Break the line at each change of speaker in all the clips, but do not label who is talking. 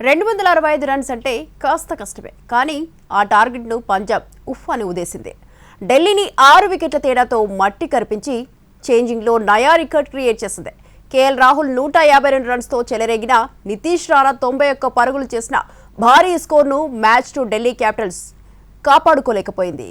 265 runs అంటే కాస్త కష్టమే. కానీ ఆ టార్గెట్ను పంజాబ్ ఉఫ్ అని ఉదేసింది. ఢిల్లీని 6 వికెట్ల తేడాతో మట్టి కరిపించి చేంజింగ్లో నయా రికార్డ్ క్రియేట్ చేసింది. కేఎల్ రాహుల్ 152 రన్స్తో చెలరేగిన నితీష్ రాణా 91 పరుగులు చేసిన భారీ స్కోర్ను మ్యాచ్ టు ఢిల్లీ క్యాపిటల్స్ కాపాడుకోలేకపోయింది.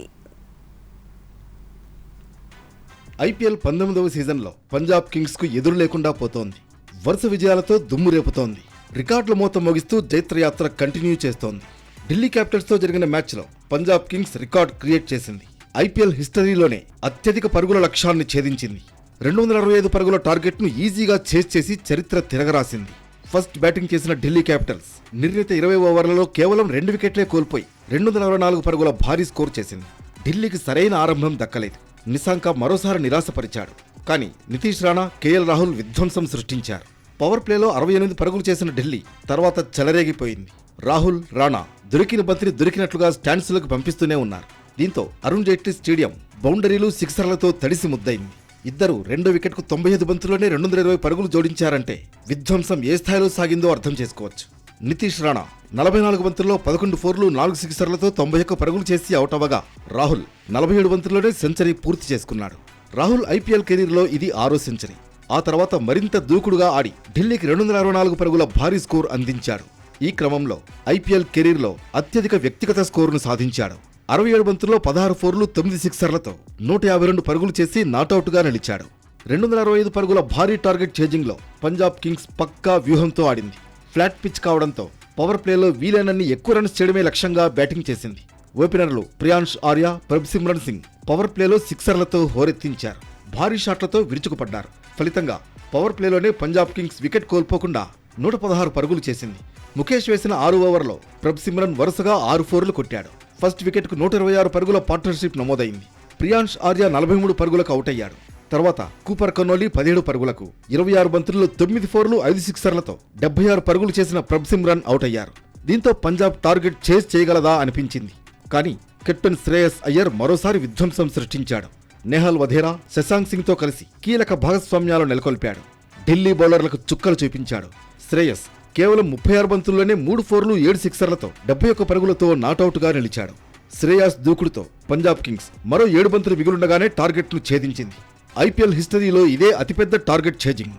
ఐపీఎల్ 19వ సీజన్లో పంజాబ్ కింగ్స్కు ఎదురు లేకుండా పోతోంది. వరుస విజయాలతో దుమ్ము రేపుతోంది. రికార్డుల మోత మోగిస్తూ జైత్రయాత్ర కంటిన్యూ చేస్తోంది. ఢిల్లీ క్యాపిటల్స్తో జరిగిన మ్యాచ్లో పంజాబ్ కింగ్స్ రికార్డ్ క్రియేట్ చేసింది. ఐపీఎల్ హిస్టరీలోనే అత్యధిక పరుగుల లక్ష్యాన్ని ఛేదించింది. 265 పరుగుల టార్గెట్ను ఈజీగా చేజ్ చేసి చరిత్ర తిరగరాసింది. ఫస్ట్ బ్యాటింగ్ చేసిన ఢిల్లీ క్యాపిటల్స్ నిర్ణీత 20 ఓవర్లలో కేవలం 2 వికెట్లే కోల్పోయి 244 పరుగుల భారీ స్కోర్ చేసింది. ఢిల్లీకి సరైన ఆరంభం దక్కలేదు. నిశాంక మరోసారి నిరాశపరిచాడు. కానీ నితీష్ రాణా, కేఎల్ రాహుల్ విధ్వంసం సృష్టించారు. పవర్ ప్లేలో 68 పరుగులు చేసిన ఢిల్లీ తర్వాత చెలరేగిపోయింది. రాహుల్, రాణా దొరికిన బంతిని దొరికినట్లుగా స్టాండ్స్లోకి పంపిస్తూనే ఉన్నారు. దీంతో అరుణ్ జైట్లీ స్టేడియం బౌండరీలు, సిక్సర్లతో తడిసి ముద్దయింది. ఇద్దరు 2 వికెట్కు 95 బంతుల్లోనే 220 పరుగులు జోడించారంటే విధ్వంసం ఏ స్థాయిలో సాగిందో అర్థం చేసుకోవచ్చు. నితీష్ రాణా 44 బంతుల్లో 11 ఫోర్లు, 4 సిక్సర్లతో 91 పరుగులు చేసి అవుట్ అవ్వగా, రాహుల్ 47 బంతుల్లోనే సెంచరీ పూర్తి చేసుకున్నాడు. రాహుల్ ఐపీఎల్ కెరీర్లో ఇది 6వ సెంచరీ. ఆ తర్వాత మరింత దూకుడుగా ఆడి ఢిల్లీకి 264 పరుగుల భారీ స్కోర్ అందించాడు. ఈ క్రమంలో ఐపీఎల్ కెరీర్లో అత్యధిక వ్యక్తిగత స్కోరును సాధించాడు. 67 బంతుల్లో 16 ఫోర్లు, 9 సిక్సర్లతో 152 పరుగులు చేసి నాటౌట్గా నిలిచాడు. 265 పరుగుల భారీ టార్గెట్ చేజింగ్లో పంజాబ్ కింగ్స్ పక్కా వ్యూహంతో ఆడింది. ఫ్లాట్ పిచ్ కావడంతో పవర్ ప్లేలో వీలైనన్ని ఎక్కువ రన్స్ చేయడమే లక్ష్యంగా బ్యాటింగ్ చేసింది. ఓపెనర్లు ప్రియాంష్ ఆర్య, ప్రభ్సిమ్రన్ సింగ్ పవర్ ప్లేలో సిక్సర్లతో హోరెత్తించారు. భారీ షాట్లతో విరుచుకుపడ్డారు. ఫలితంగా పవర్ ప్లేలోనే పంజాబ్ కింగ్స్ వికెట్ కోల్పోకుండా 116 పరుగులు చేసింది. ముఖేష్ వేసిన 6 ఓవర్లో ప్రభ్సిమ్రన్ వరుసగా 6 ఫోర్లు కొట్టాడు. ఫస్ట్ వికెట్కు 126 పరుగుల పార్ట్నర్షిప్ నమోదైంది. ప్రియాంష్ ఆర్య 43 పరుగులకు అవుట్ అయ్యాడు. తర్వాత కూపర్ కనోలీ 17 పరుగులకు 26 బంతుల్లో 9 ఫోర్లు, 5 సిక్సర్లతో 76 పరుగులు చేసిన ప్రభ్సిమ్రన్ అవుట్ అయ్యారు. దీంతో పంజాబ్ టార్గెట్ చేజ్ చేయగలదా అనిపించింది. కానీ కెప్టెన్ శ్రేయస్ అయ్యర్ మరోసారి విధ్వంసం సృష్టించాడు. నెహల్ వధేరా, శశాంక్ సింగ్తో కలిసి కీలక భాగస్వామ్యాలు నెలకొల్పాడు. ఢిల్లీ బౌలర్లకు చుక్కలు చూపించాడు. శ్రేయస్ కేవలం 36 బంతుల్లోనే 3 ఫోర్లు, 7 సిక్సర్లతో 71 పరుగులతో నాటౌట్గా నిలిచాడు. శ్రేయస్ దూకుడుతో పంజాబ్ కింగ్స్ మరో 7 బంతులు మిగులుండగానే టార్గెట్ను ఛేదించింది. ఐపీఎల్ హిస్టరీలో ఇదే అతిపెద్ద టార్గెట్ ఛేజింగ్.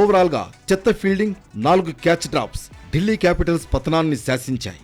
ఓవరాల్గా చెత్త fielding, 4 catch drops Delhi capitals పతనాన్ని శాసించాయి.